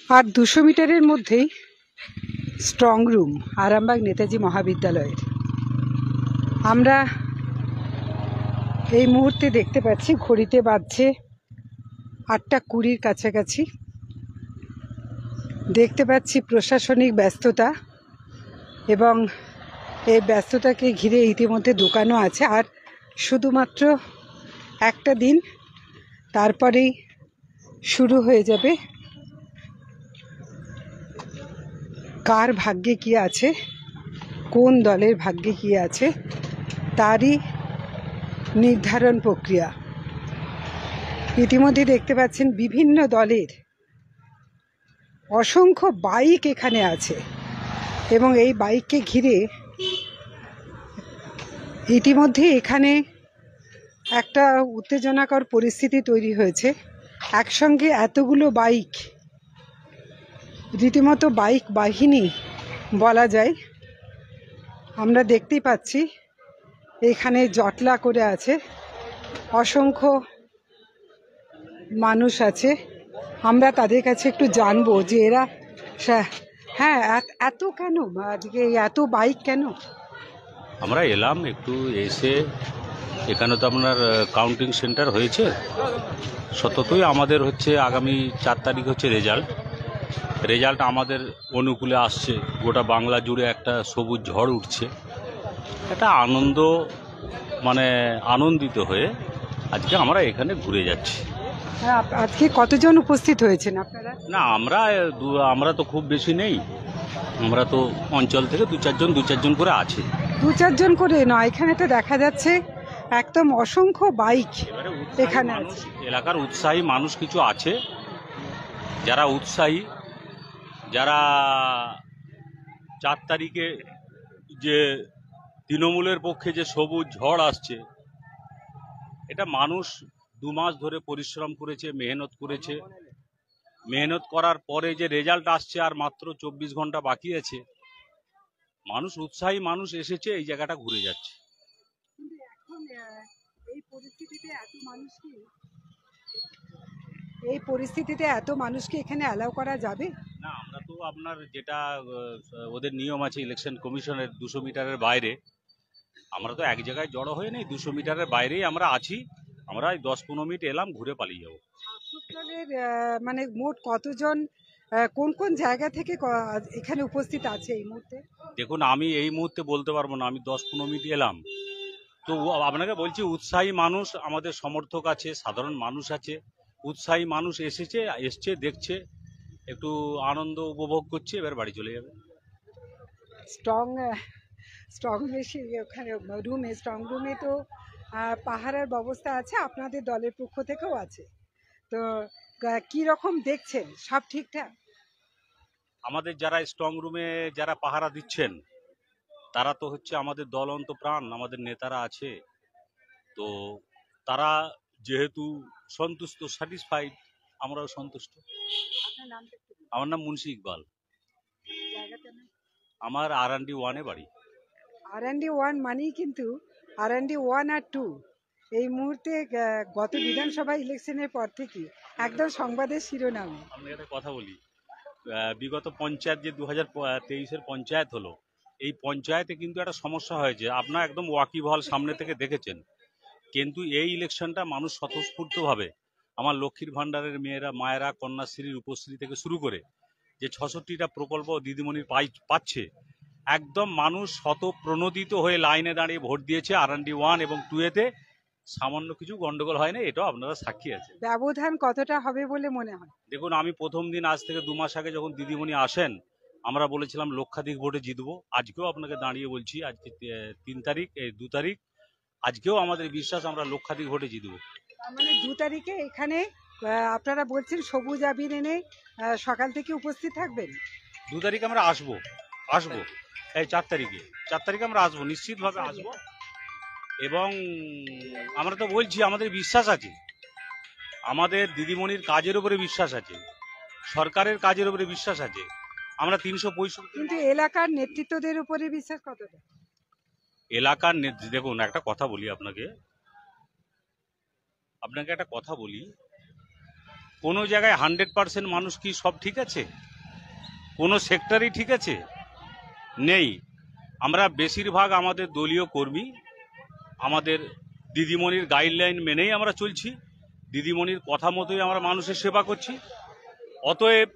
আর 200 মিটারের মধ্যেই strong room Arambagh Netaji মহাবিদ্যালয়ের। আমরা এই মুহূর্তে দেখতে পাচ্ছি ঘড়িতে বাজছে 8:20 কাছাকাছি। দেখতে পাচ্ছি প্রশাসনিক ব্যস্ততা এবং এই ব্যস্ততাকে ঘিরে ইতিমধ্যে দোকানও আছে। আর শুধুমাত্র একটা দিন, তারপরেই শুরু হয়ে যাবে কার ভাগ্যে কি আছে, কোন দলের ভাগ্যে কি আছে তারই নির্ধারণ প্রক্রিয়া। ইতিমধ্যে দেখতে পাচ্ছেন বিভিন্ন দলের অসংখ্য বাইক এখানে আছে এবং এই বাইককে ঘিরে ইতিমধ্যে এখানে একটা উত্তেজনাকর পরিস্থিতি তৈরি হয়েছে। একসঙ্গে এতগুলো বাইক, রীতিমতো বাইক বাহিনী বলা যায়। আমরা দেখতেই পাচ্ছি এখানে জটলা করে আছে, অসংখ্য মানুষ আছে। আমরা তাদের কাছে একটু জানবো যে এরা হ্যাঁ এত কেন, আজকে এত বাইক কেন? আমরা এলাম একটু এসে, এখানে তো আপনার কাউন্টিং সেন্টার হয়েছে, সততই আমাদের হচ্ছে আগামী 4 তারিখ হচ্ছে রেজাল্ট আমাদের অনুকূলে আসছে। গোটা বাংলা জুড়ে একটা সবুজ ঝড় উঠছে, একটা আনন্দিত হয়ে আজকে আমরা এখানে ঘুরে যাচ্ছি। আজকে কতজন উপস্থিত হয়েছেন আপনারা? না, আমরা তো খুব বেশি নেই, আমরা তো অঞ্চল থেকে দু চারজন করে আছে। 2-4 জন করে নয়, এখানে তো দেখা যাচ্ছে একদম অসংখ্য বাইক এখানে আছে। এলাকার উৎসাহী মানুষ কিছু আছে, যারা উৎসাহী, যারা 4 তারিখে যে তৃণমূলের পক্ষে যে সবুজ ঝড় আসছে, এটা মানুষ 2 মাস ধরে পরিশ্রম করেছে, মেহনত করার পরে যে রেজাল্ট আসছে আর মাত্র 24 ঘন্টা বাকি আছে, উৎসাহী মানুষ এসেছে, এই জায়গাটা ঘুরে যাচ্ছে। এই পরিস্থিতিতে এত মানুষকে এখানে অ্যালাউ করা যাবে না? আমরা তো আপনার যেটা ওদের নিয়ম আছে ইলেকশন কমিশনের, 200 মিটারের বাইরে আমরা তো এক জায়গায় জড়ো হয়ে নেই, 200 মিটারের বাইরেই আমরা আছি। আমরা 10-15 মিনিট এলাম, ঘুরে পালিয়ে যাবো। দলের মানে মোট কতজন, কোন কোন জায়গা থেকে এখানে উপস্থিত আছে এই মুহূর্তে? দেখুন, আমি এই মুহূর্তে বলতে পারবো না, আমি 10-15 মিনিট এলাম তো আপনাকে বলছি, উৎসাহী মানুষ আমাদের সমর্থক আছে, সাধারণ মানুষ আছে, উৎসাহী মানুষ এসছে, দেখছে, একটু আনন্দ উপভোগ করছে, এবার বাড়ি চলে যাবে। স্ট্রং বেশি ওখানে স্ট্রং রুমে তো পাহারার ব্যবস্থা আছে, আপনাদের দলের পক্ষ থেকেও আছে, তো কি রকম দেখছেন? সব ঠিকঠাক? আমাদের যারা স্ট্রং রুমে যারা পাহারা দিচ্ছেন, তারা তো হচ্ছে আমাদের দল অন্তপ্রাণ, আমাদের নেতারা আছে, তো তারা যেহেতু সন্তুষ্ট, স্যাটিসফাইড, আমরাও সন্তুষ্ট। আমার নাম মুন্সি ইকবাল। আমার R&D 1-এ বাড়ি। R&D 1 মানেই কিন্তু R&D 1 আর 2 এই মুহূর্তে গত বিধানসভা ইলেকশনের পর থেকে একদম সংবাদের শিরোনাম। আমি একটা কথা বলি, বিগত পঞ্চায়েত যে 2023-এর পঞ্চায়েত হলো, এই পঞ্চায়েতে কিন্তু একটা সমস্যা হয়েছে, আপনারা একদম ওয়াকিবহাল সামনে থেকে দেখেছেন, কিন্তু এই ইলেকশনটা মানুষ স্বতঃস্ফূর্তভাবে, আমার লক্ষ্মীর ভাণ্ডারের মায়েরা কন্যাশ্রীর উপশ্রী থেকে শুরু করে যে 66টা প্রকল্প দিদিমণির পাচ্ছে, একদম মানুষ স্বতঃপ্রণোদিত হয়ে লাইনে দাঁড়িয়ে ভোট দিয়েছে। R&D 1 এবং 2-এতে সামান্য কিছু গন্ডগোল হয় না, এটাও আপনারা সাক্ষী আছে। ব্যবধান কতটা হবে বলে মনে হয়? দেখুন, আমি প্রথম দিন, আজ থেকে 2 মাস আগে যখন দিদিমণি আসেন, আমরা বলেছিলাম লক্ষাধিক ভোটে জিতবো। আজকেও আপনাকে দাঁড়িয়ে বলছি, আজকে 2 তারিখ, আজকেও আমাদের বিশ্বাস আমরা লক্ষাধিক ভোটে জিতবো। মানে 2 তারিখে এখানে আপনারা বলছেন সবুজ আবির এনে সকাল থেকে উপস্থিত থাকবেন? 2 তারিখ আমরা আসবো। এই 4 তারিখে আমরা আসবো, নিশ্চিতভাবে আসবো। এবং আমরা তো বলছি, আমাদের বিশ্বাস আছে, আমাদের দিদিমণির কাজের উপরে বিশ্বাস আছে, সরকারের কাজের উপরে বিশ্বাস আছে। আমরা 365, কিন্তু এলাকার নেতৃত্বদের উপরে বিশ্বাস কতটা? দেখুন, একটা কথা বলি আপনাকে একটা কথা বলি, কোনো জায়গায় 100% মানুষ কি সব ঠিক আছে? কোনো সেক্টরই ঠিক আছে? নেই। আমরা বেশিরভাগ আমাদের দলীয় কর্মী আমাদের দিদিমণির গাইডলাইন মেনেই আমরা চলছি, দিদিমণির কথা মতোই আমরা মানুষের সেবা করছি। অতএব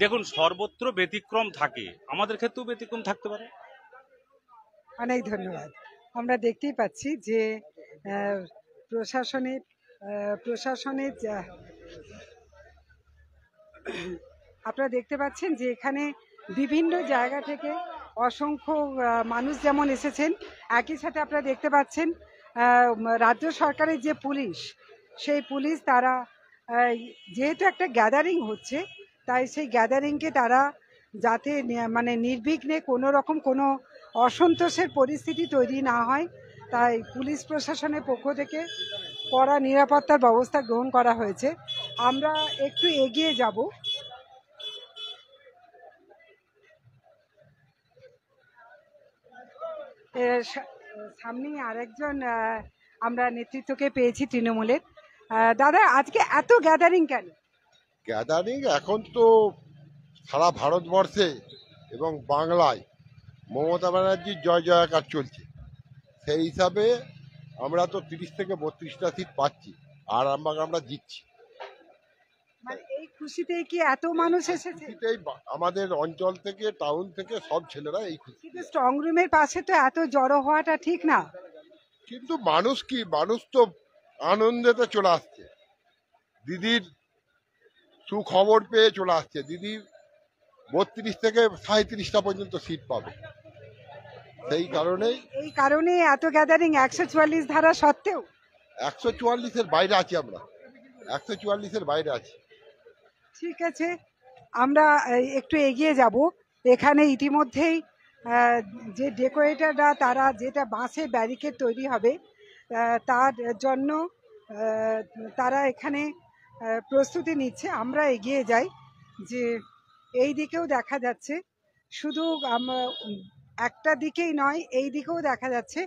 দেখুন, সর্বত্র ব্যতিক্রম থাকে, আমাদের ক্ষেত্রেও ব্যতিক্রম থাকতে পারে। অনেক ধন্যবাদ। আমরা দেখতেই পাচ্ছি যে আহ, প্রশাসনের প্রশাসনের আপনারা দেখতে পাচ্ছেন যে এখানে বিভিন্ন জায়গা থেকে অসংখ্য মানুষ যেমন এসেছেন, একই সাথে আপনারা দেখতে পাচ্ছেন রাজ্য সরকারের যে পুলিশ, সেই পুলিশ তারা যেহেতু একটা গ্যাদারিং হচ্ছে, তাই সেই গ্যাদারিংকে তারা যাতে মানে নির্বিঘ্নে কোনো রকম কোনো অসন্তোষের পরিস্থিতি তৈরি না হয়, তাই পুলিশ প্রশাসনের পক্ষ থেকে কড়া নিরাপত্তার ব্যবস্থা গ্রহণ করা হয়েছে। আমরা একটু এগিয়ে যাব। সামনেই আরেকজন আমরা নেতৃত্বকে পেয়েছি তৃণমূলের। দাদা, আজকে এত গ্যাদারিং কেন? গ্যাদারিং এখন তো সারা ভারতবর্ষে এবং বাংলায় মমতা ব্যানার্জির জয় জয়কার চলছে। সেই হিসাবে আমরা তো 30 থেকে 32টা সিট পাচ্ছি, আর আমরা জিতছি। মানে এই খুশিতেই কি এত মানুষ এসেছে? আমাদের অঞ্চল থেকে, টাউন থেকে সব ছেলেরা এই খুশি। কিন্তু স্ট্রং রুমের পাশে তো এত জড়ো হওয়াটা ঠিক না। কিন্তু মানুষ তো আনন্দেতে চলে আসছে, দিদির সুখবর পেয়ে চলে আসছে। দিদি 32 থেকে 37টা পর্যন্ত সিট পাবে। সেই কারণেই এই কারণে এত গ্যাদারিং 144 ধারা সত্ত্বেও। 144-এর বাইরে আছি আমরা, 144-এর বাইরে আছি। ঠিক আছে, আমরা একটু এগিয়ে যাব। এখানে ইতিমধ্যেই যে ডেকোরেটররা তারা যেটা বাঁশের ব্যারিকেড তৈরি হবে তার জন্য তারা এখানে প্রস্তুতি নিচ্ছে। আমরা এগিয়ে যাই। যে এই দিকেও দেখা যাচ্ছে, শুধু একটা দিকেই নয়, এই দিকেও দেখা যাচ্ছে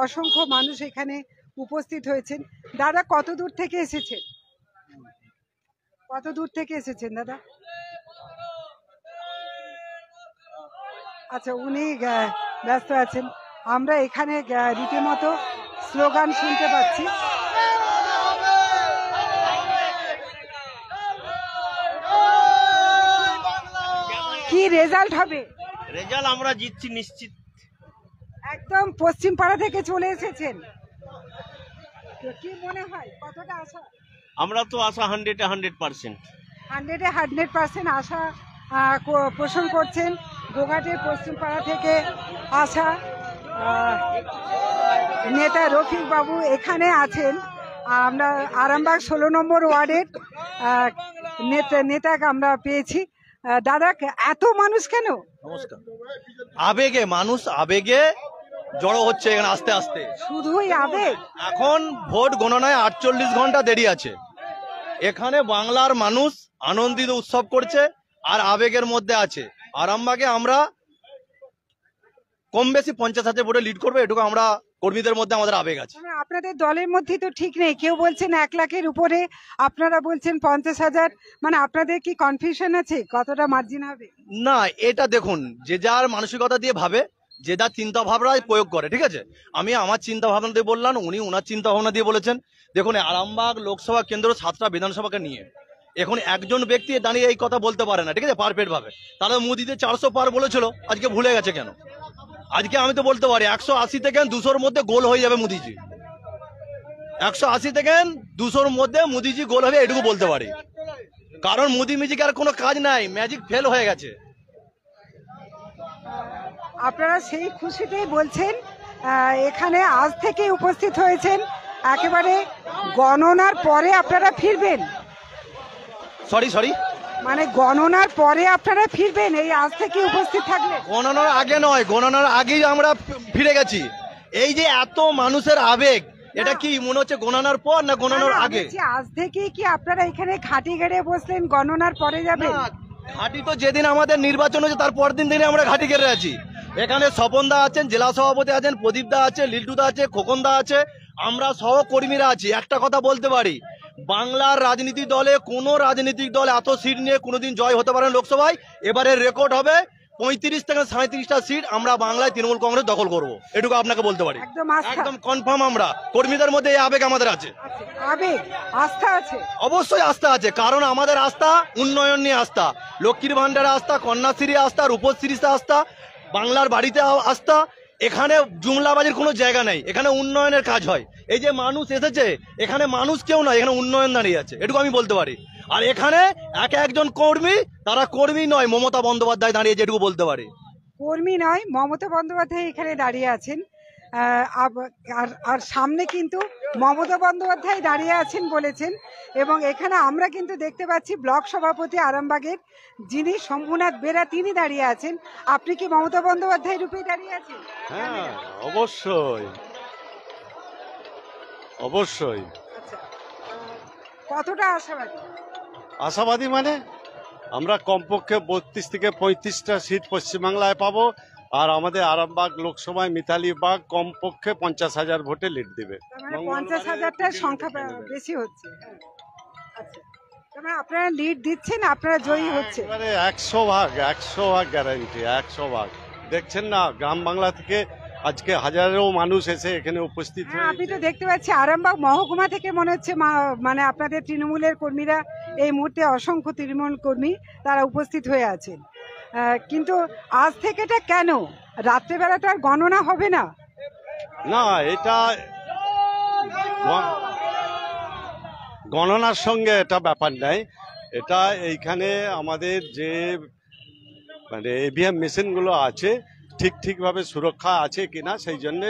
অসংখ্য মানুষ এখানে উপস্থিত হয়েছেন। দাদা, কত দূর থেকে এসেছেন? কত দূর থেকে এসেছেন দাদা? আচ্ছা, উনি ব্যস্ত আছেন। আমরা এখানে রীতিমতো স্লোগান শুনতে পাচ্ছি। কি রেজাল্ট হবে? রেজাল্ট আমরা জিতছি নিশ্চিত। একদম পশ্চিম পাড়া থেকে চলে এসেছেন, তো কি মনে হয় কতটা আশা? আমরা তো আশা 100% 100% আশা পোষণ করছেন। গোঘাটের পশ্চিম পাড়া থেকে আসা নেতা রফিক বাবু এখানে আছেন। আমরা আরামবাগ 16 নম্বর ওয়ার্ডের নেতাকে আমরা পেয়েছি। দাদা, এত মানুষ কেন? নমস্কার। আবেগে মানুষ জড়ো হচ্ছে এখানে আস্তে আস্তে। শুধুই আবেগ? এখন ভোট গণনায় 48 ঘন্টা দেরি আছে। এখানে বাংলার মানুষ আনন্দিত উৎসব করছে আর আবেগের মধ্যে আছে। আরামবাগে আমরা কম বেশি 50,000 ভোটে লিড করবো, এটুকু আমরা কর্মীদের মধ্যে আমাদের আবেগ আছে। আপনাদের দলের মধ্যে তো ঠিক নেই, কেউ বলছেন 1 লাখের উপরে, আপনারা বলছেন 50,000। মানে আপনাদের কি কনফিউশন আছে কতটা মার্জিন হবে? না, এটা দেখুন, যে যার মানসিকতা দিয়ে ভাবে, যে যার চিন্তা ভাবনা প্রয়োগ করে, ঠিক আছে। আমি আমার চিন্তা ভাবনা দিয়ে বললাম, উনি ওনার চিন্তা ভাবনা দিয়ে বলেছেন। দেখুন, আরামবাগ লোকসভা কেন্দ্র 7টা বিধানসভাকে নিয়ে এখন একজন ব্যক্তি দাঁড়িয়ে এই কথা বলতে পারে না, ঠিক আছে, পারফেক্ট ভাবে। তাহলে মোদিতে 400 পার বলেছিল, আজকে ভুলে গেছে কেন? আজকে আমি তো বলতে পারি 180 থেকে 200-র মধ্যে গোল হয়ে যাবে মোদিজি। 180 থেকে 200-র মধ্যে মোদিজি গোল হবে, এটুকু বলতে পারি। কারণ মোদি মিজিকে আর কোনো কাজ নাই, ম্যাজিক ফেল হয়ে গেছে। আপনারা সেই খুশিতেই বলছেন, এখানে আজ থেকেই উপস্থিত হয়েছেন, একেবারে গণনার পরে আপনারা ফিরবেন? সরি, মানে গণনার পরে আপনারা ফিরবেন, এই আজ থেকে উপস্থিত থাকলে? গণনার আগে নয়, গণনার আগেই আমরা ফিরে গেছি। এই যে এত মানুষের আবেগ, এটা কি মনে হচ্ছে গণনার পর না গণনার আগে? আজ থেকেই কি আপনারা এখানে ঘাটি গেড়ে বসলেন, গণনার পরে যাবেন? ঘাটি তো যেদিন আমাদের নির্বাচন হয়েছে তার পরের দিন থেকে আমরা ঘাটি গেড়ে আছি। এখানে স্বপনদা আছেন, জেলা সভাপতি আছেন, প্রদীপদা আছে, লিল্টুদা আছে, খোকনদা আছে, আমরা সহকর্মীরা আছি। একটা কথা বলতে পারি, বাংলার রাজনীতি দলে কোনো রাজনৈতিক দল এত সিট নিয়ে কোনোদিন জয় হতে পারে না লোকসভায়। এবারে রেকর্ড হবে 35 থেকে 37টা সিট আমরা বাংলায় তৃণমূল কংগ্রেস দখল করব, এটুকু আপনাকে বলতে পারি। একদম আস্থা, একদম কনফার্ম। আমরা কর্মীদের মধ্যে এই আবেগ আমাদের আছে, আবেগ, আস্থা আছে। অবশ্যই আস্থা আছে, কারণ আমাদের আস্থা উন্নয়ন নিয়ে আস্থা, লক্ষ্মীর ভান্ডারে আস্থা, কন্যাশ্রী আস্থা, রূপশ্রীতে আস্থা, বাংলার বাড়িতে আস্থা। এখানে জুমলাবাজির কোনো জায়গা নেই, এখানে উন্নয়নের কাজ হয়। এই যে মানুষ এসেছে, এখানে মানুষ কেউ নয়, এখানে উন্নয়ন দাঁড়িয়ে আছে, এটুকু আমি বলতে পারি। আর এখানে একজন কর্মী, তারা কর্মী নয়, মমতা বন্দ্যোপাধ্যায় দাঁড়িয়েছে, এটুকু বলতে পারি। কর্মী নয়, মমতা বন্দ্যোপাধ্যায় এখানে দাঁড়িয়ে আছেন। আর সামনে কিন্তু মমতা বন্দ্যোপাধ্যায় দাঁড়িয়ে আছেন বলেছেন। এবং এখানে আমরা কিন্তু দেখতে পাচ্ছি ব্লক সভাপতি আরামবাগের, যিনি শম্ভুনাথ বেরা, তিনি দাঁড়িয়ে আছেন। আপনি কি মমতা বন্দ্যোপাধ্যায় রূপেই দাঁড়িয়ে আছেন? হ্যাঁ, অবশ্যই অবশ্যই। আচ্ছা, কতটা আশাবাদী? আশাবাদী মানে আমরা কমপক্ষে 32 থেকে 35টা সিট পশ্চিমবাংলায় পাবো, আর আমাদের আরামবাগ লোকসভায় মিতালি বাগ কমপক্ষে 50,000 ভোটে লিড দিবে। তার মানে 50,000টার সংখ্যা বেশি হচ্ছে। আচ্ছা, তার মানে আপনারা লিড দিচ্ছেন, আপনারা জয়ী হচ্ছে। এবারে 100 ভাগ গ্যারান্টি, 100 ভাগ। দেখছেন না, গ্রাম বাংলা থেকে আজকে হাজারো মানুষ এসে এখানে উপস্থিত হ্যাঁ, আমি তো হয়েছে। দেখতে পাচ্ছি আরামবাগ মহকুমা থেকে মনে হচ্ছে মানে আপনাদের তৃণমূলের কর্মীরা, এই মুহূর্তে অসংখ্য তৃণমূল কর্মী তারা উপস্থিত হয়ে আছেন। কিন্তু আজ থেকে এটা কেন? রাত্রেবেলা তো আর গণনা হবে না। না, এটা গণনার সঙ্গে এটা ব্যাপার নাই। এটা এইখানে আমাদের যে মানে ইভিএম মেশিনগুলো আছে ঠিকভাবে সুরক্ষা আছে কিনা, সেই জন্য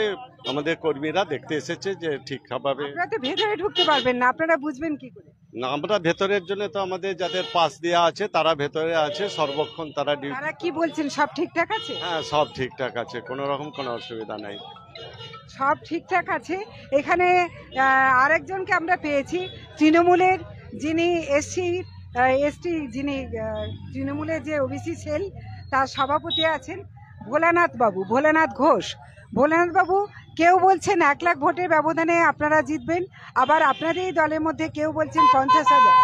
আমাদের কর্মীরা দেখতে এসেছে যে ঠিকভাবে। আপনারা তো ভেতরে ঢুকতে পারবেন না, আপনারা বুঝবেন কি করে? না, আমরা ভেতরের জন্য তো আমাদের যাদের পাস দেওয়া আছে তারা ভেতরে আছে, সর্বক্ষণ তারা ডিউটি। তারা কি বলছেন, সব ঠিকঠাক আছে? হ্যাঁ, সব ঠিকঠাক আছে, কোনো রকম কোনো অসুবিধা নাই। সব ঠিকঠাক আছে। এখানে আরেকজনকে আমরা পেয়েছি, তৃণমূলের যিনি এসটি যিনি তৃণমূলের যে ওবিসি সেল, তার সভাপতি আছেন ভোলানাথ ঘোষ। ভোলানাথ বাবু, কেউ বলছেন 1 লাখ ভোটের ব্যবধানে আপনারা জিতবেন, আবার আপনাদের দলের মধ্যে কেউ বলছেন 50,000।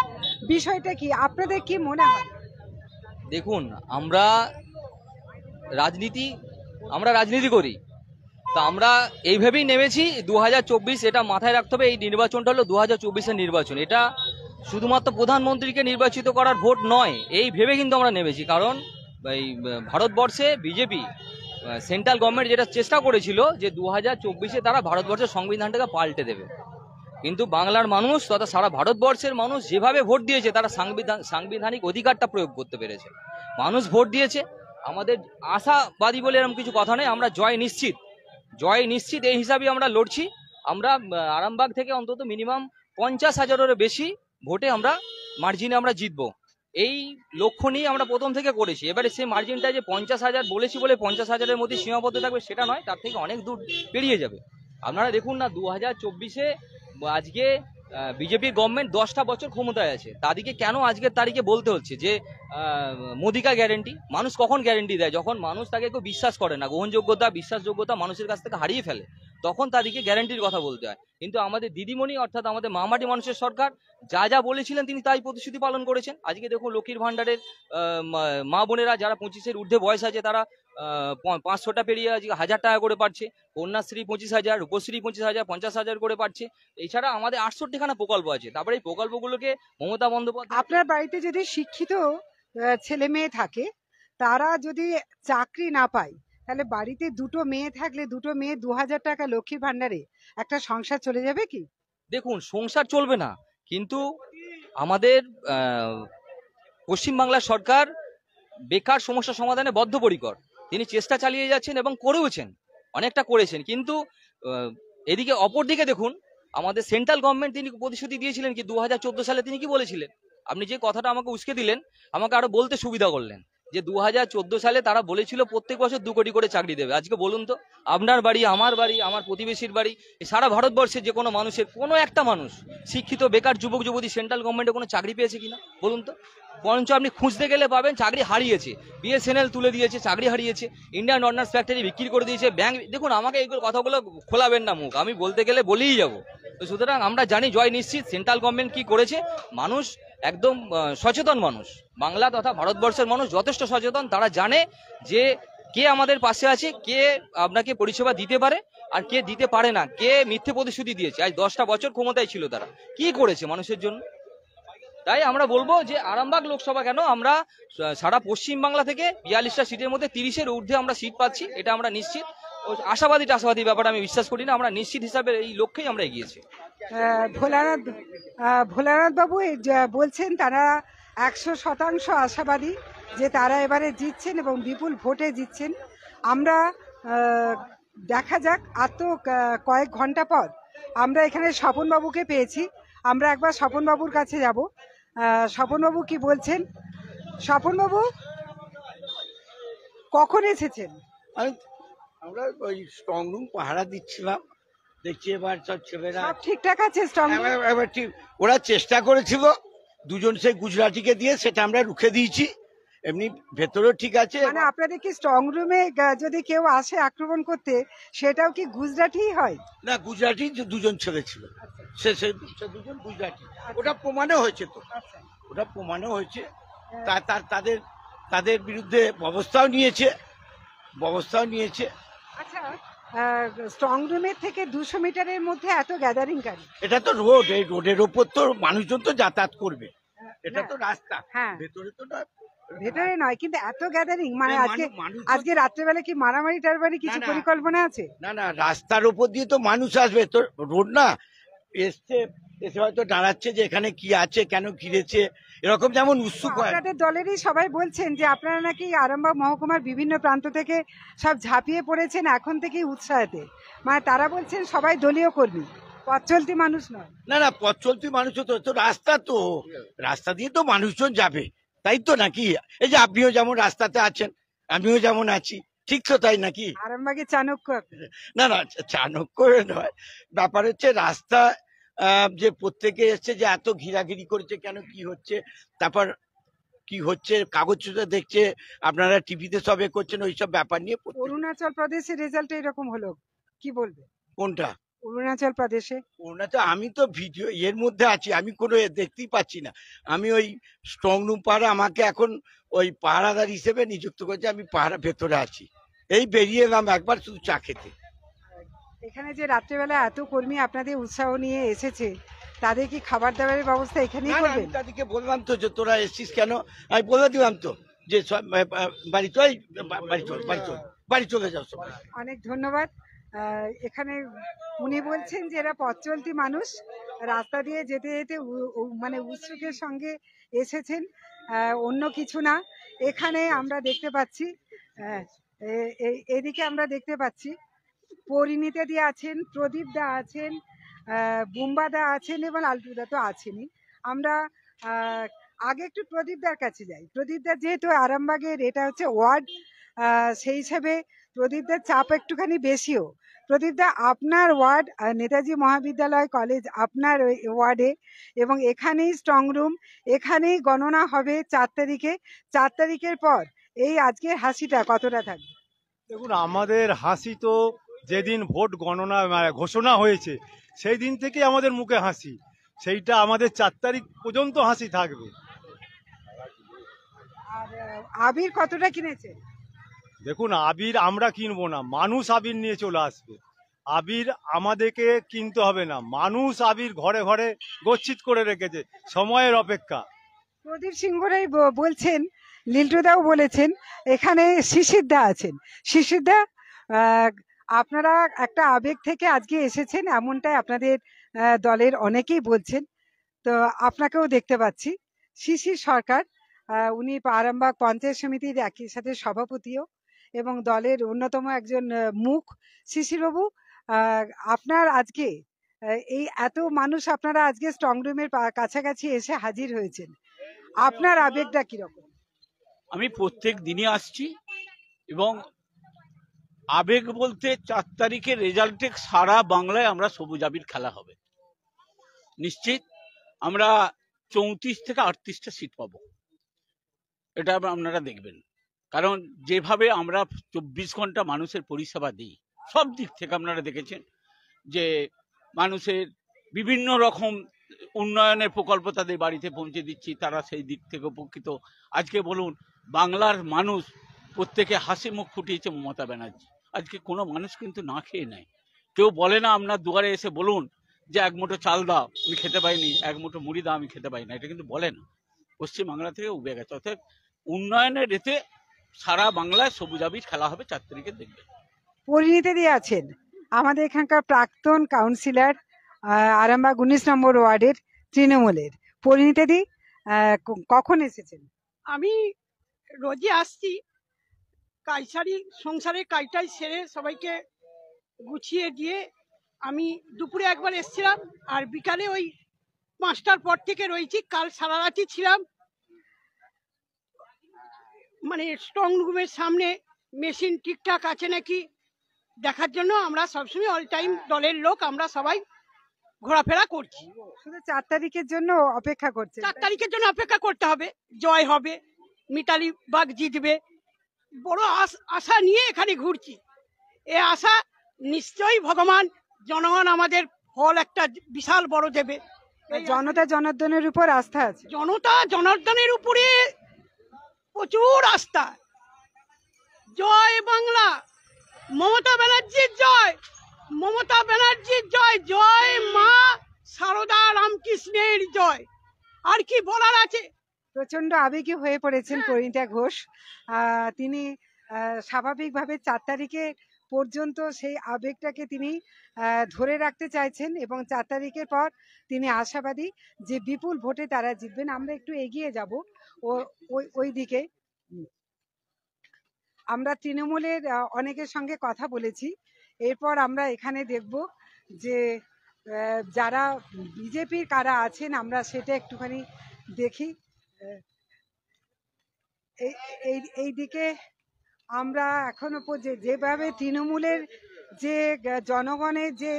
বিষয়টা কি, আপনাদের কি মনে হয়? দেখুন, আমরা রাজনীতি করি, তা আমরা এইভাবেই নেমেছি। 2024 এটা মাথায় রাখতে হবে, এই নির্বাচনটা হলো 2024-এর নির্বাচন। এটা শুধুমাত্র প্রধানমন্ত্রীকে নির্বাচিত করার ভোট নয়, এই ভেবে কিন্তু আমরা নেমেছি। কারণ এই ভারতবর্ষে বিজেপি সেন্ট্রাল গভর্নমেন্ট যেটা চেষ্টা করেছিল যে 2024-এ তারা ভারতবর্ষের সংবিধানটাকে পাল্টে দেবে, কিন্তু বাংলার মানুষ তথা সারা ভারতবর্ষের মানুষ যেভাবে ভোট দিয়েছে, তারা সাংবিধানিক অধিকারটা প্রয়োগ করতে পেরেছে। মানুষ ভোট দিয়েছে, আমাদের আশাবাদী বলে এরকম কিছু কথা নেই। আমরা জয় নিশ্চিত এই হিসাবে আমরা লড়ছি। আমরা আরামবাগ থেকে অন্তত মিনিমাম 50,000-এরও বেশি ভোটে আমরা মার্জিনে আমরা জিতবো, এই লক্ষ্য নিয়ে আমরা প্রথম থেকে করেছি। এবারে সেই মার্জিনটা যে 50,000 বলেছি বলে 50,000-এর মধ্যে সীমাবদ্ধ থাকবে সেটা নয়, তার থেকে অনেক দূর পেরিয়ে যাবে। আপনারা দেখুন না, 2024-এ আজকে বিজেপির গভর্নমেন্ট 10টা বছর ক্ষমতায় আছে, তাদেরকে কেন আজকের তারিখে বলতে হচ্ছে যে মোদিকা গ্যারেন্টি? মানুষ কখন গ্যারেন্টি দেয়? যখন মানুষ তাকে কেউ বিশ্বাস করে না, গ্রহণযোগ্যতা বিশ্বাসযোগ্যতা মানুষের কাছ থেকে হারিয়ে ফেলে, তখন তাদেরকে গ্যারেন্টির কথা বলতে হয়। কিন্তু আমাদের দিদিমণি অর্থাৎ আমাদের মামাটি মানুষের সরকার যা বলেছিলেন তিনি তাই প্রতিশ্রুতি পালন করেছেন। আজকে দেখুন, লক্ষ্মীর ভান্ডারের মা বোনেরা যারা 25-এর ঊর্ধ্বে বয়স আছে তারা 500টা পেরিয়ে আজকে 1000 টাকা করে পাচ্ছে, কন্যাশ্রী 25,000, রূপশ্রী 25,000, 50,000 করে পাচ্ছে। এছাড়া আমাদের 68খানা প্রকল্প আছে। তারপরে এই প্রকল্পগুলোকে মমতা বন্দ্যোপাধ্যায়, আপনার বাড়িতে যদি শিক্ষিত ছেলে মেয়ে থাকে, তারা যদি চাকরি না পায়, তাহলে বাড়িতে 2টো মেয়ে থাকলে 2টো মেয়ে 2000 টাকা লক্ষ্মীর ভান্ডারে একটা সংসার চলে যাবে কি? দেখুন, সংসার চলবে না, কিন্তু আমাদের পশ্চিমবাংলার সরকার বেকার সমস্যা সমাধানে বদ্ধপরিকর। তিনি চেষ্টা চালিয়ে যাচ্ছেন এবং করেওছেন, অনেকটা করেছেন। কিন্তু এদিকে অপরদিকে দেখুন, আমাদের সেন্ট্রাল গভর্নমেন্ট তিনি প্রতিশ্রুতি দিয়েছিলেন কি 2014 সালে তিনি কি বলেছিলেন? আপনি যে কথাটা আমাকে উস্কে দিলেন, আমাকে আরো বলতে সুবিধা করলেন যে 2014 সালে তারা বলেছিল প্রত্যেক বছর 2 কোটি করে চাকরি দেবে। আজকে বলুন তো, আপনার বাড়ি, আমার প্রতিবেশীর বাড়ি, সারা ভারতবর্ষের যে কোনো মানুষের, কোনো একটা মানুষ শিক্ষিত বেকার যুবক যুবতী সেন্ট্রাল গভর্নমেন্টে কোনো চাকরি পেয়েছে কিনা বলুন তো? বরঞ্চ আপনি খুঁজতে গেলে পাবেন চাকরি হারিয়েছে, BSNL তুলে দিয়েছে, চাকরি হারিয়েছে, ইন্ডিয়ান অর্ডন্যান্স ফ্যাক্টরি বিক্রি করে দিয়েছে, ব্যাংক। দেখুন, আমাকে এইগুলো কথাগুলো খোলাবেন না মুখ, আমি বলতে গেলে বলেই যাব। তো সুতরাং আমরা জানি জয় নিশ্চিত। সেন্ট্রাল গভর্নমেন্ট কি করেছে, মানুষ একদম সচেতন মানুষ, বাংলা তথা ভারতবর্ষের মানুষ যথেষ্ট সচেতন। তারা জানে যে কে আমাদের পাশে আছে, কে আপনাকে পরিষেবা দিতে পারে আর কে দিতে পারে না, কে মিথ্যে প্রতিশ্রুতি দিয়েছে। আজ 10টা বছর ক্ষমতায় ছিল, তারা কি করেছে মানুষের জন্য। তাই আমরা বলবো যে আরামবাগ লোকসভা কেন, আমরা সারা পশ্চিম বাংলা থেকে 42টা সিটের মধ্যে 30-এর ঊর্ধ্বে আমরা সিট পাচ্ছি, এটা আমরা নিশ্চিত। আশাবাদী ব্যাপারে আমি বিশ্বাস করি না, আমরা নিশ্চিত হিসাবে এই লক্ষ্যেই আমরা এগিয়েছি। ভোলানাথ বাবু বলছেন তারা 100% আশাবাদী যে তারা এবারে জিতছেন এবং বিপুল ভোটে জিতছেন। আমরা দেখা যাক, আর তো কয়েক ঘন্টা পর আমরা এখানে স্বপনবাবুকে পেয়েছি। আমরা একবার স্বপনবাবুর কাছে যাব। স্বপনবাবু কি বলছেন? স্বপনবাবু কখন এসেছেন? আমরা ওই স্ট্রং রুম পাহারা দিচ্ছিলাম, দেখছি এবার সব ছেলেরা সব ঠিকঠাক আছে? এবার ঠিক ওরা চেষ্টা করেছিল, দুজন সেই গুজরাটিকে দিয়ে সেটা আমরা রুখে দিয়েছি, এমনি ভেতরেও ঠিক আছে। মানে আপনাদের কি স্ট্রং রুমে যদি কেউ আসে আক্রমণ করতে, সেটাও কি গুজরাটি হয়? না, গুজরাটি দুজন ছেলে ছিল, সে দুজন গুজরাটি, ওটা প্রমাণও হয়েছে, তো ওটা প্রমাণও হয়েছে। তাদের তাদের বিরুদ্ধে ব্যবস্থাও নিয়েছে। আচ্ছা, স্ট্রং রুমের থেকে 200 মিটারের মধ্যে এত গ্যাদারিং কেন? এটা তো রোড, এই রোডের ওপর তো মানুষজন তো যাতায়াত করবে, এটা তো রাস্তা, হ্যাঁ ভেতরে তো না, ভেতরে নয়, কিন্তু এত গ্যাদারিং মানে মানুষ আজকে রাত্রেবেলা কি মারামারি টারবারি কিছু না, না। পরিকল্পনা আছে? না, রাস্তার ওপর দিয়ে তো মানুষ আসবে, তো রোড না, এসে হয়তো দাঁড়াচ্ছে যে এখানে কি আছে, কেন ঘিরেছে, এরকম যেমন উৎসুক হয়। আপনাদের দলেরই সবাই বলছেন যে আপনারা নাকি আরামবাগ মহকুমার বিভিন্ন প্রান্ত থেকে সব ঝাঁপিয়ে পড়েছেন এখন থেকেই উৎসাহেতে, মানে তারা বলছেন সবাই দলীয় কর্মী, পথ চলতি মানুষ নয়। না, পথ চলতি মানুষ তো রাস্তা দিয়ে তো মানুষজন যাবে, তাই তো নাকি? এই যে আপনিও যেমন রাস্তাতে আছেন, আমিও যেমন আছি, ঠিক তো তাই নাকি? আরামবাগে চাণক্য। না, চাণক্য নয়, ব্যাপার হচ্ছে রাস্তা যে প্রত্যেকে এসছে যে এত ঘিরাঘিরি করেছে কেন, কি হচ্ছে, তারপর কি হচ্ছে কাগজটা দেখছে, আপনারা টিভিতে সবে করছেন, ওইসব ব্যাপার নিয়ে। অরুণাচল প্রদেশের রেজাল্ট এরকম হলো, কি বলবে? কোনটা? অরুণাচল প্রদেশে। আমি তো ভিডিও এর মধ্যে আছি, আমি কোনো দেখতেই পাচ্ছি না। আমি ওই স্ট্রং রুম পাহারা, আমাকে এখন ওই পাহারাদার হিসেবে নিযুক্ত করেছে, আমি পাহারা ভেতরে আছি, এই বেরিয়ে এলাম একবার শুধু চা খেতে। এখানে যে রাত্রেবেলা এত কর্মী আপনাদের উৎসাহ নিয়ে এসেছে, তাদের কি খাবার দাবারের ব্যবস্থা এখানেই করবেন? তাদেরকে বললাম তো যে তোরা এসছিস কেন, আমি বলে দিলাম তো যে বাড়ি চলে যাও সবাই। অনেক ধন্যবাদ। এখানে উনি বলছেন যে এরা পথ চলতি মানুষ, রাস্তা দিয়ে যেতে যেতে মানে উৎসুকের সঙ্গে এসেছেন, অন্য কিছু না। এখানে আমরা দেখতে পাচ্ছি, এদিকে আমরা দেখতে পাচ্ছি পরিণীতা দি আছেন, প্রদীপ দা আছেন, বুম্বা দা আছেন এবং আলটুদা তো আছেনই। আমরা আগে একটু প্রদীপ দার কাছে যাই। প্রদীপ দা যেহেতু আরামবাগের এটা হচ্ছে ওয়ার্ড, সেই হিসাবে প্রদীপ দার চাপ একটুখানি বেশিও। প্রদীপ দা, আপনার ওয়ার্ড নেতাজি মহাবিদ্যালয় কলেজ আপনার ওয়ার্ডে, এবং এখানেই স্ট্রং রুম, এখানেই গণনা হবে 4 তারিখে। 4 তারিখের পর এই আজকের হাসিটা কতটা থাকবে? দেখুন, আমাদের হাসি তো যেদিন ভোট গণনা ঘোষণা হয়েছে সেই দিন থেকেই আমাদের মুখে হাসি, সেইটা আমাদের 4 তারিখ পর্যন্ত হাসি থাকবে। আর আবির কতটা কিনেছে? দেখুন, আবির আমরা কিনবো না, মানুষ আবির নিয়ে চলে আসবে। আবির আমাদেরকে কিনতে হবে না, মানুষ আবির ঘরে ঘরে গচ্ছিত করে রেখেছে, সময়ের অপেক্ষা। প্রদীপ সিংহরাই বলছেন, লিল্টুদাও বলেছেন, এখানে শিশিরদা আছেন। শিশিরদা, আপনারা একটা আবেগ থেকে আজকে এসেছেন, এমনটাই আপনাদের দলের অনেকেই বলছেন। তো আপনাকেও দেখতে পাচ্ছি। শিশির সরকার, উনি আরামবাগ পঞ্চায়েত সমিতির একই সাথে সভাপতিও এবং দলের অন্যতম একজন মুখ। শিশিরবাবু, আপনার আজকে এই এত মানুষ, আপনারা আজকে স্ট্রং রুমের কাছাকাছি এসে হাজির হয়েছেন, আপনার আবেগটা কিরকম? আমি প্রত্যেক দিনই আসছি এবং আবেগ বলতে 4 তারিখের রেজাল্টে সারা বাংলায় আমরা সবুজ আবির খেলা হবে নিশ্চিত। আমরা 34 থেকে 38টা সিট পাবো, এটা আপনারা দেখবেন। কারণ যেভাবে আমরা 24 ঘন্টা মানুষের পরিষেবা দিই, সব দিক থেকে আপনারা দেখেছেন যে মানুষের বিভিন্ন রকম উন্নয়নের প্রকল্প তাদের বাড়িতে পৌঁছে দিচ্ছি, তারা সেই দিক থেকে উপকৃত। আজকে বলুন, বাংলার মানুষ প্রত্যেকে হাসি মুখ ফুটিয়েছে মমতা ব্যানার্জি। আজকে কোনো মানুষ কিন্তু না খেয়ে নেয়। কেউ বলে না আপনার দুয়ারে এসে বলুন যে এক মুঠো চাল দাও, আমি খেতে পাইনি, এক মুঠো মুড়ি দাও, আমি খেতে পাই না, এটা কিন্তু বলে না। পশ্চিমবাংলা থেকে উবে গেছে। অর্থাৎ উন্নয়নের এতে সারা বাংলায় সবুজ আবির খেলা হবে 4 তারিখে, দেখবেন। পরিণীতি আছেন আমাদের এখানকার প্রাক্তন কাউন্সিলর, আরামবাগ 19 নম্বর ওয়ার্ডের তৃণমূলের। পরিণীতি কখন এসেছেন? আমি রোজই আসছি, কাইসারি সংসারের কাজটাই সেরে সবাইকে গুছিয়ে দিয়ে আমি দুপুরে একবার এসেছিলাম, আর বিকালে ওই 5টার পর থেকে রয়েছি। কাল সারা রাতই ছিলাম, মানে স্ট্রং রুমের সামনে মেশিন ঠিকঠাক আছে নাকি দেখার জন্য। আমরা সবসময় অল টাইম দলের লোক, আমরা সবাই ঘোরাফেরা করছি। শুধু 4 তারিখের জন্য অপেক্ষা করছেন? 4 তারিখের জন্য অপেক্ষা করতে হবে। জয় হবে, মিতালি বাগ জিতবে, বড় আশা নিয়ে এখানে ঘুরছি। এ আশা নিশ্চয়ই ভগবান জনগণ আমাদের ফল একটা বিশাল বড় দেবে। জনতা জনার্দনের উপর আস্থা আছে? জনতা জনার্দনের উপরে প্রচুর আস্থা। জয় বাংলা, মমতা ব্যানার্জির জয়, মমতা ব্যানার্জির জয়, জয় মা সারদা রামকৃষ্ণের জয়। আর কি বলার আছে? প্রচন্ড আবেগী হয়ে পড়েছেন পরিণীতা ঘোষ। তিনি স্বাভাবিকভাবে 4 তারিখে পর্যন্ত সেই আবেগটাকে তিনি ধরে রাখতে চাইছেন এবং 4 তারিখের পর তিনি আশাবাদী যে বিপুল ভোটে তারা জিতবেন। আমরা একটু এগিয়ে যাব ওই দিকে। আমরা তৃণমূলের অনেকের সঙ্গে কথা বলেছি, এরপর আমরা এখানে দেখব যে যারা বিজেপির কারা আছেন, আমরা সেটা একটুখানি দেখি। এই দিকে আমরা এখনো যেভাবে তৃণমূলের যে জনগণের যে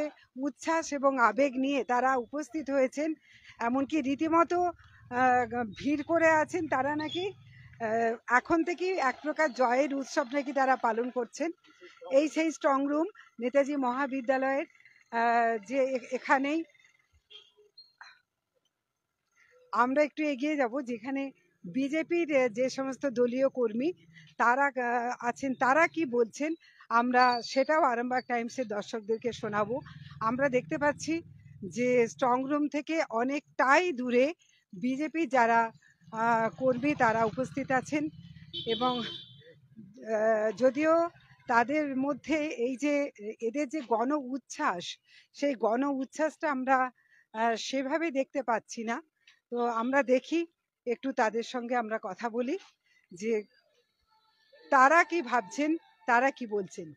উচ্ছ্বাস এবং আবেগ নিয়ে তারা উপস্থিত হয়েছেন, এমনকি রীতিমতো ভিড় করে আছেন, তারা নাকি এখন থেকে এক প্রকার জয়ের উৎসব নাকি তারা পালন করছেন। এই সেই স্ট্রং রুম নেতাজি মহাবিদ্যালয়ের, যে এখানেই আমরা একটু এগিয়ে যাব, যেখানে বিজেপির যে সমস্ত দলীয় কর্মী তারা আছেন, তারা কি বলছেন আমরা সেটাও আরামবাগ টাইমসের দর্শকদেরকে শোনাবো। আমরা দেখতে পাচ্ছি যে স্ট্রং রুম থেকে অনেকটাই দূরে বিজেপি যারা কর্মী তারা উপস্থিত আছেন এবং যদিও তাদের মধ্যে এই যে এদের যে গণ উচ্ছ্বাস, সেই গণ উচ্ছ্বাসটা আমরা সেভাবে দেখতে পাচ্ছি না। তো আমরা দেখি, একটু তাদের সঙ্গে আমরা কথা বলি যে তারা কি ভাবছেন, তারা কি বলছেন।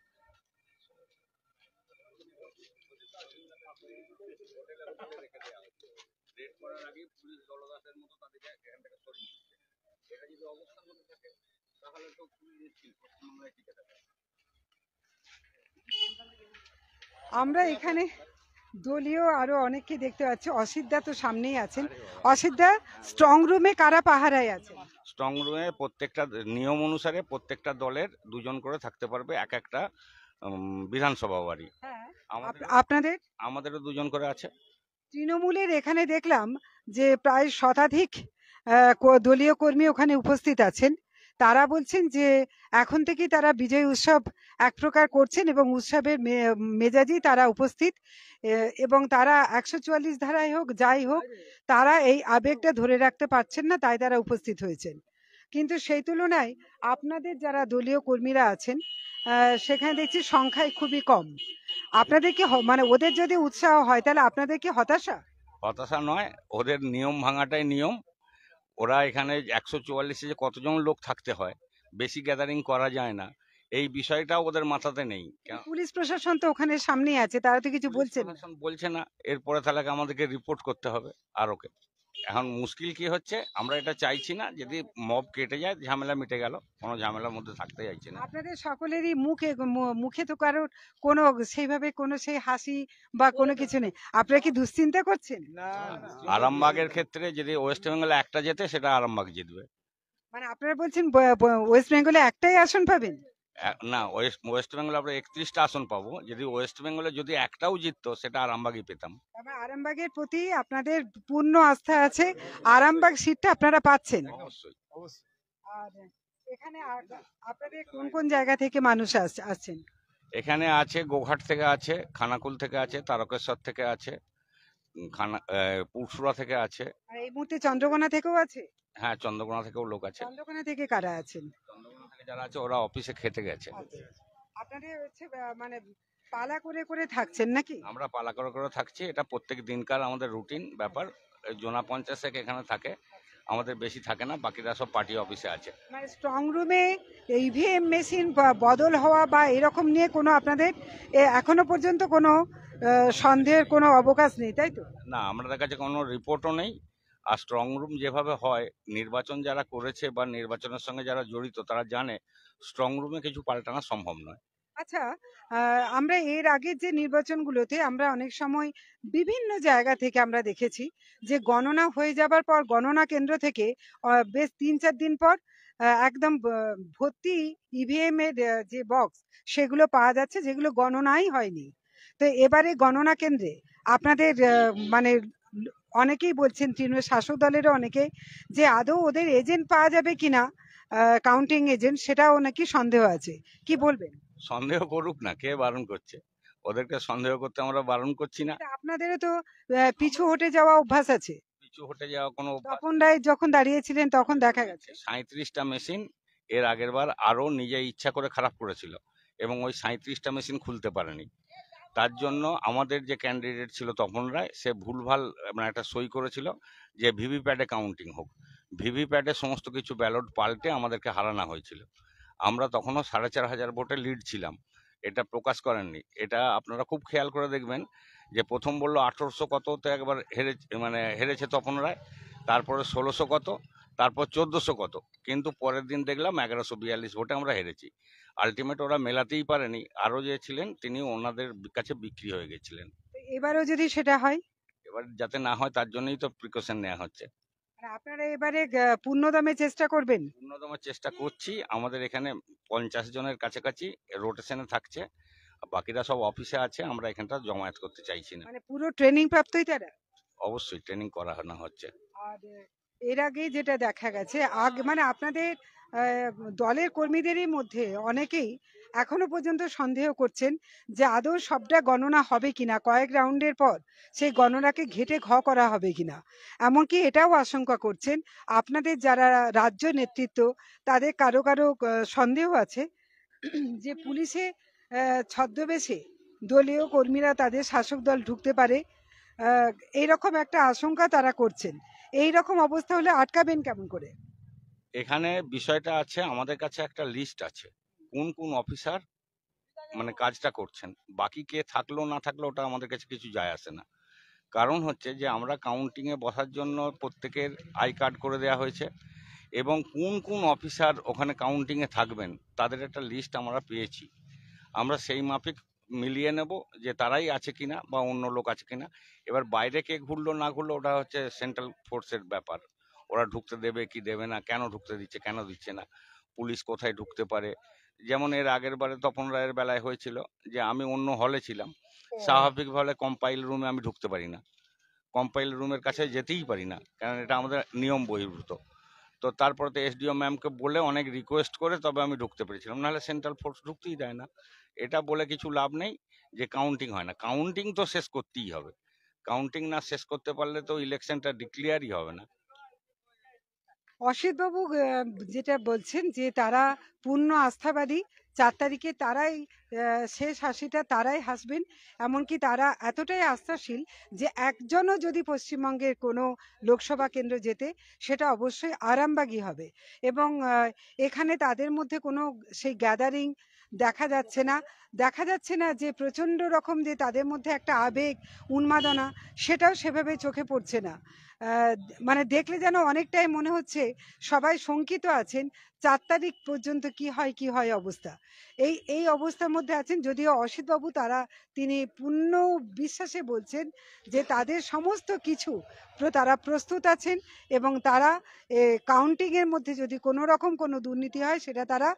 আমরা এখানে দলীয় আরো অনেককে দেখতে পাচ্ছি। অসিতদা তো সামনেই আছেন। অসিতদা, স্ট্রং রুমে কারা পাহারায় আছেন? স্ট্রং রুমে প্রত্যেকটা নিয়ম অনুসারে প্রত্যেকটা দলের 2 জন করে থাকতে পারবে এক একটা বিধানসভা বাড়ি। আপনাদের? আমাদেরও 2 জন করে আছে। তৃণমূলের এখানে দেখলাম যে প্রায় শতাধিক দলীয় কর্মী ওখানে উপস্থিত আছেন। তারা বলছেন যে এখন থেকেই তারা বিজয় উৎসব এক প্রকার করছেন এবং উৎসবের মেজাজেই তারা উপস্থিত, এবং তারা 144 ধারায় হোক যাই হোক তারা এই আবেগটা ধরে রাখতে পারছেন না, তাই তারা উপস্থিত হয়েছেন। কিন্তু সেই তুলনায় আপনাদের যারা দলীয় কর্মীরা আছেন সেখানে দেখছি সংখ্যায় খুবই কম। আপনাদের কি মানে ওদের যদি উৎসাহ হয় তাহলে আপনাদের কি হতাশা? হতাশা নয়, ওদের নিয়ম ভাঙাটাই নিয়ম। ওরা এখানে 144-এ যে কতজন লোক থাকতে হয়, বেশি গ্যাদারিং করা যায় না, এই বিষয়টা ওদের মাথাতে নেই। পুলিশ প্রশাসন তো ওখানে সামনেই আছে, তারা তো কিছু বলছে না। এরপরে তাহলে আমাদেরকে রিপোর্ট করতে হবে আর ওকে। এখন মুশকিল কি হচ্ছে, আমরা এটা চাইছি না, যদি মব কেটে যায় ঝামেলা মিটে গেল, কোনো ঝামেলার মধ্যে থাকতে চাইছি না। আপনাদের সকলেরই মুখে তো কারোর কোনো সেইভাবে কোনো সেই হাসি বা কোনো কিছু নেই। আপনারা কি দুশ্চিন্তা করছেন? আরামবাগের ক্ষেত্রে যদি ওয়েস্ট বেঙ্গলে একটা জেতে, সেটা আরামবাগ জিতবে। মানে আপনারা বলছেন ওয়েস্ট বেঙ্গলে একটাই আসন পাবেন? না, ওয়েস্ট বেঙ্গলে আমরা 31টা আসন পাবো। যদি ওয়েস্ট বেঙ্গলে যদি একটাও জিততো সেটা আরামবাগই পেতাম। তবে আরামবাগের প্রতি আপনাদের পূর্ণ আস্থা আছে, আরামবাগ সিটটা আপনারা পাচ্ছেন। অবশ্যই। আর এখানে আপনাদের কোন কোন জায়গা থেকে মানুষ আসছেন? এখানে আছে গোঘাট থেকে আছে, খানাকুল থেকে আছে, তারকেশ্বর থেকে আছে, পুরসুরা থেকে আছে। আর এই মুহূর্তে চন্দ্রকোনা থেকেও আছে? হ্যাঁ, চন্দ্রকোনা থেকেও লোক আছে। চন্দ্রকোনা থেকে কারা আছেন? চন্দ্রকোনা থেকে যারা আছে ওরা অফিসে খেতে গেছে। আপনাদের হচ্ছে মানে পালা করে করে থাকছেন নাকি? আমরা পালা করে করে থাকছি, এটা প্রত্যেক দিনকার আমাদের রুটিন ব্যাপার। জোনা 50 এখানে থাকে, আমাদের বেশি থাকে না, বাকিরা সব পার্টি অফিসে আছে। মানে স্ট্রং রুমে ইভিএম মেশিন বদল হওয়া বা এরকম নিয়ে কোনো আপনাদের এখনো পর্যন্ত কোনো সন্দেহের কোনো অবকাশ নেই, তাই তো? না, আমাদের কাছে কোনো রিপোর্টও নেই। আর স্ট্রং রুম যেভাবে হয়, নির্বাচন যারা করেছে বা নির্বাচনের সঙ্গে যারা জড়িত তারা জানে স্ট্রং রুমে কিছু পাল্টানো সম্ভব নয়। আচ্ছা, আমরা এর আগের যে নির্বাচনগুলোতে আমরা অনেক সময় বিভিন্ন জায়গা থেকে আমরা দেখেছি যে গণনা হয়ে যাবার পর গণনা কেন্দ্র থেকে বেশ 3-4 দিন পর একদম ভর্তি ইভিএম এর যে বক্স সেগুলো পাওয়া যাচ্ছে যেগুলো গণনাই হয়নি। তো এবারে গণনা কেন্দ্রে আপনাদের মানে অনেকেই বলছেন, তৃণমূল শাসক দলেরও অনেকে, যে আদৌ ওদের এজেন্ট পাওয়া যাবে কিনা, কাউন্টিং এজেন্ট, সেটাও নাকি সন্দেহ আছে। কি বলবেন? সন্দেহ করুক না, কে বারণ করছে? ওদেরকে সন্দেহ করতে আমরা বারণ করছি না। আপনাদেরও তো পিছু হটে যাওয়া অভ্যাস আছে। পিছু হটে যাওয়া কোনো তপন রায় যখন দাঁড়িয়েছিলেন তখন দেখা গেছে 37টা মেশিন এর আগের বার আরো নিজে ইচ্ছা করে খারাপ করেছিল এবং ওই 37টা মেশিন খুলতে পারেনি। তার জন্য আমাদের যে ক্যান্ডিডেট ছিল তপন রায়, সে ভুলভাল মানে একটা সই করেছিল যে ভিভিপ্যাটে কাউন্টিং হোক। ভিভিপ্যাটে সমস্ত কিছু ব্যালট পাল্টে আমাদেরকে হারানো হয়েছিল। আমরা তখনও 4,500 ভোটে লিড ছিলাম, এটা প্রকাশ করেননি। এটা আপনারা খুব খেয়াল করে দেখবেন যে প্রথম বললো 1800 কততে একবার হেরেছে তপন রায়, তারপরে 1600 কত, তারপর 1400 কত, কিন্তু পরের দিন দেখলাম 1142 ভোটে আমরা হেরেছি। আলটিমেট ওরা মেলাতেই পারেনি, আরো যে ছিলেন তিনি ওনাদের কাছে বিক্রি হয়ে গেছিলেন। এবারও যদি সেটা হয়? এবার যাতে না হয় তার জন্যই তো প্রিকশন নেওয়া হচ্ছে। আপনারা এবারে পূর্ণদমে চেষ্টা করবেন? পূর্ণদমে চেষ্টা করছি। আমাদের এখানে 50 জনের কাছাকাছি রোটেশনে থাকছে, বাকিরা সব অফিসে আছে। আমরা এখানটা জমায়েত করতে চাইছি না। মানে পুরো ট্রেনিং প্রাপ্তই তারা? অবশ্যই ট্রেনিং করানো হচ্ছে। আর এর আগে যেটা দেখা গেছে মানে আপনাদের দলের কর্মীদেরই মধ্যে অনেকেই এখনো পর্যন্ত সন্দেহ করছেন যে আদৌ সবটা গণনা হবে কিনা, কয়েক রাউন্ডের পর সেই গণনাকে ঘেটে করা হবে কিনা। এমনকি এটাও আশঙ্কা করছেন আপনাদের যারা রাজ্য নেতৃত্ব তাদের কারো কারো সন্দেহ আছে যে পুলিশে ছদ্মবেশে দলীয় কর্মীরা তাদের শাসক দল ঢুকতে পারে, এইরকম একটা আশঙ্কা তারা করছেন। এই রকম অবস্থা হলে আটকাবেন কেমন করে? এখানে বিষয়টা আছে, আমাদের কাছে একটা লিস্ট আছে কোন কোন অফিসার মানে কাজটা করছেন। বাকি কে থাকলো না থাকলো ওটা আমাদের কাছে কিছু যায় আসে না। কারণ হচ্ছে যে আমরা কাউন্টিং এ বসার জন্য প্রত্যেকের আই কার্ড করে দেওয়া হয়েছে এবং কোন কোন অফিসার ওখানে কাউন্টিং এ থাকবেন তাদের একটা লিস্ট আমরা পেয়েছি। আমরা সেই মাফিক মিলিয়ে নেব যে তারাই আছে কিনা বা অন্য লোক আছে কিনা। এবার বাইরে কে ঘুরলো না ঘুরলো ওটা হচ্ছে সেন্ট্রাল ফোর্সের ব্যাপার, ওরা ঢুকতে দেবে কি দেবে না, কেন ঢুকতে দিচ্ছে কেন দিচ্ছে না, পুলিশ কোথায় ঢুকতে পারে। যেমন এর আগের বারে তপন রায়ের বেলায় হয়েছিল যে আমি অন্য হলে ছিলাম, স্বাভাবিকভাবে কম্পাইল রুমে আমি ঢুকতে পারি না, কম্পাইল রুমের কাছে যেতেই পারি না, কারণ এটা আমাদের নিয়ম বহির্ভূত। তো তারপরে তো এসডিও ম্যামকে বলে অনেক রিকোয়েস্ট করে তবে আমি ঢুকতে পেরেছিলাম, নাহলে সেন্ট্রাল ফোর্স ঢুকতেই দেয় না। এটা বলে কিছু লাভ নেই যে কাউন্টিং হয় না, কাউন্টিং তো শেষ করতেই হবে। কাউন্টিং না শেষ করতে পারলে তো ইলেকশনটা ডিক্লেয়ারই হবে না। অসিত বাবু যেটা বলছেন যে তারা পূর্ণ আস্থাবাদী, 4 তারিখে তারাই শেষ হাসিটা তারাই হাসবেন। এমনকি তারা এতটাই আস্থাশীল যে একজনও যদি পশ্চিমবঙ্গের কোনো লোকসভা কেন্দ্র যেতে সেটা অবশ্যই আরামবাগই হবে। এবং এখানে তাদের মধ্যে কোনো সেই গ্যাদারিং দেখা যাচ্ছে না, দেখা যাচ্ছে না যে প্রচণ্ড রকম যে তাদের মধ্যে একটা আবেগ উন্মাদনা সেটাও সেভাবে চোখে পড়ছে না। মানে দেখলে যেন অনেকটাই মনে হচ্ছে সবাই শঙ্কিত আছেন 4 তারিখ পর্যন্ত কি হয় অবস্থা। এই এই অবস্থার মধ্যে আছেন। যদিও অসিতবাবু তিনি পূর্ণ বিশ্বাসে বলছেন যে তাদের সমস্ত কিছু তারা প্রস্তুত আছেন এবং তারা কাউন্টিংয়ের মধ্যে যদি কোনো রকম কোনো দুর্নীতি হয় সেটা তারা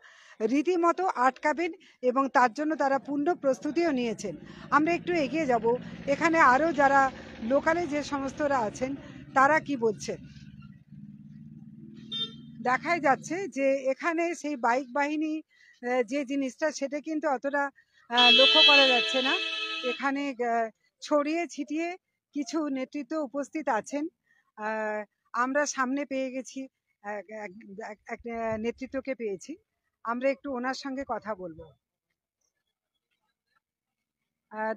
রীতিমতো আটকাবেন এবং তার জন্য তারা পূর্ণ প্রস্তুতিও নিয়েছেন। আমরা একটু এগিয়ে যাব, এখানে আরও যারা লোকালে যে সমস্তরা আছেন তারা কি বলছেন। দেখাই যাচ্ছে যে এখানে সেই বাইক বাহিনী যে জিনিসটা সেটা কিন্তু অতটা লক্ষ্য করা যাচ্ছে না। এখানে ছড়িয়ে ছিটিয়ে কিছু নেতৃত্ব উপস্থিত আছেন। আমরা সামনে পেয়ে গেছি, এক নেতৃত্বকে পেয়েছি, আমরা একটু ওনার সঙ্গে কথা বলবো।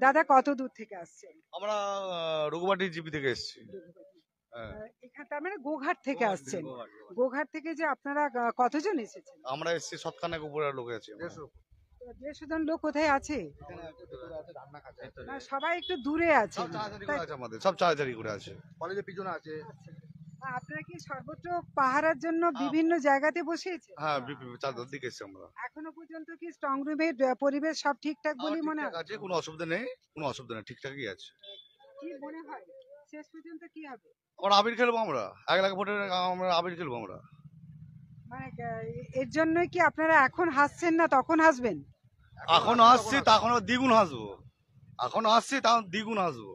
দাদা, কত দূর থেকে আসছেন? আমরা রঘুবাটি জিপি থেকে এসেছি। এখানে তার মানে গোঘাট থেকে আসছেন। গোঘাট থেকে যে আপনারা কতজন এসেছেন? আমরা এসেছি সৎখানেক উপরের লোক আছে। 150 জন লোক কোথায় আছে? না, সবাই একটু দূরে আছে। আমাদের সব চারাচারি করে আছে, কলেজের পিছনে আছে। আপনারা কি সর্বত্র পাহারার জন্য বিভিন্ন জায়গাতে বসিয়েছে? হ্যাঁ, চারদিকে এসেছি আমরা। এখনো পর্যন্ত কি স্ট্রং রুমের পরিবেশ সব ঠিকঠাক বলে মনে হয়? আছে, কোনো অসুবিধা নেই, কোনো অসুবিধা নেই, ঠিকঠাকই আছে। কি মনে হয় শেষ পর্যন্ত কি হবে? আমরা আবির খেলবো, আমরা 1 লাখ ভোটের আমরা আবির খেলবো আমরা। মানে এর জন্যই কি আপনারা এখন হাসছেন না তখন হাসবেন? এখন হাসছি, তখন দ্বিগুণ হাসবো। এখন হাসছি, তখন দ্বিগুণ হাসবো।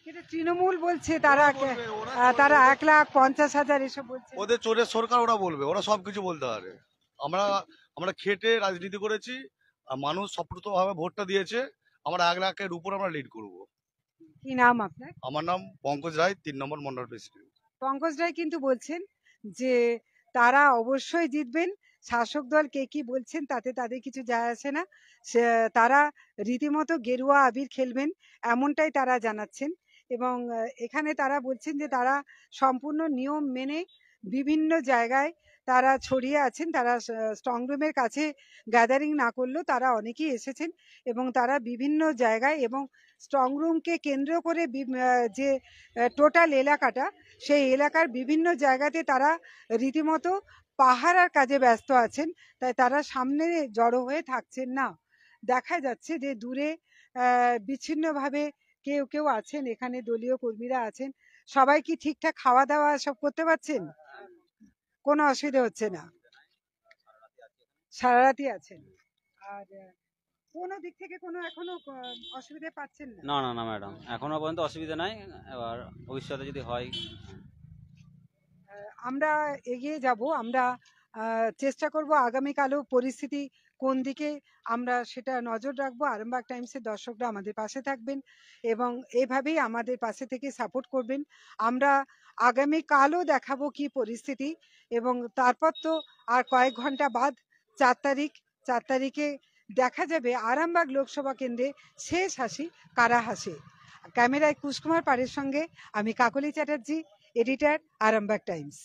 কিন্তু তৃণমূল বলছে তারা 1,50,000 এসব বলছে। ওদের চোরের সরকার, ওরা বলবে, ওরা সবকিছু বলতে পারে। আমরা খেটে রাজনীতি করেছি, আর মানুষ সপ্রতভাবে ভোটটা দিয়েছে। আমরা 1 লাখের উপর আমরা লিড করব। কি নাম আপনার? আমার নাম পঙ্কজ রায়, 3 নম্বর মন্ডল প্রেসিডেন্ট। পঙ্কজ রায় কিন্তু বলছেন যে তারা অবশ্যই জিতবেন। শাসক দল কে কি বলছেন তাতে তাদের কিছু যায় আসে না, তারা রীতিমতো গেরুয়া আবির খেলবেন এমনটাই তারা জানাচ্ছেন। এবং এখানে তারা বলছেন যে তারা সম্পূর্ণ নিয়ম মেনে বিভিন্ন জায়গায় তারা ছড়িয়ে আছেন। তারা স্ট্রং রুমের কাছে গ্যাদারিং না করলেও তারা অনেকেই এসেছেন এবং তারা বিভিন্ন জায়গায় এবং স্ট্রং রুমকে কেন্দ্র করে যে টোটাল এলাকাটা, সেই এলাকার বিভিন্ন জায়গাতে তারা রীতিমতো পাহারার কাজে ব্যস্ত আছেন। তাই তারা সামনে জড়ো হয়ে থাকছেন না। দেখা যাচ্ছে যে দূরে বিচ্ছিন্নভাবে কেউ কেউ আছেন, এখানে দলীয় কর্মীরা আছেন। সবাই কি ঠিকঠাক খাওয়া দাওয়া সব করতে পারছেন? কোনো অসুবিধা হচ্ছে না? সারা রাতই আছেন। আর কোনো দিক থেকে কোনো এখনো অসুবিধা পাচ্ছেন না? না না না ম্যাডাম, এখনো পর্যন্ত অসুবিধা নাই। এবার ভবিষ্যতে যদি হয়। আমরা এগিয়ে যাব, আমরা চেষ্টা করব আগামীকালও পরিস্থিতি কোন দিকে আমরা সেটা নজর রাখবো। আরামবাগ টাইমসের দর্শকরা আমাদের পাশে থাকবেন এবং এইভাবেই আমাদের পাশে থেকে সাপোর্ট করবেন। আমরা আগামীকালও দেখাবো কি পরিস্থিতি এবং তারপর তো আর কয়েক ঘন্টা বাদ 4 তারিখে দেখা যাবে আরামবাগ লোকসভা কেন্দ্রে শেষ হাসি কারা হাসে। ক্যামেরায় কুশকুমার পাড়ের সঙ্গে আমি কাকলি চ্যাটার্জি, এডিটর, আরামবাগ টাইমস।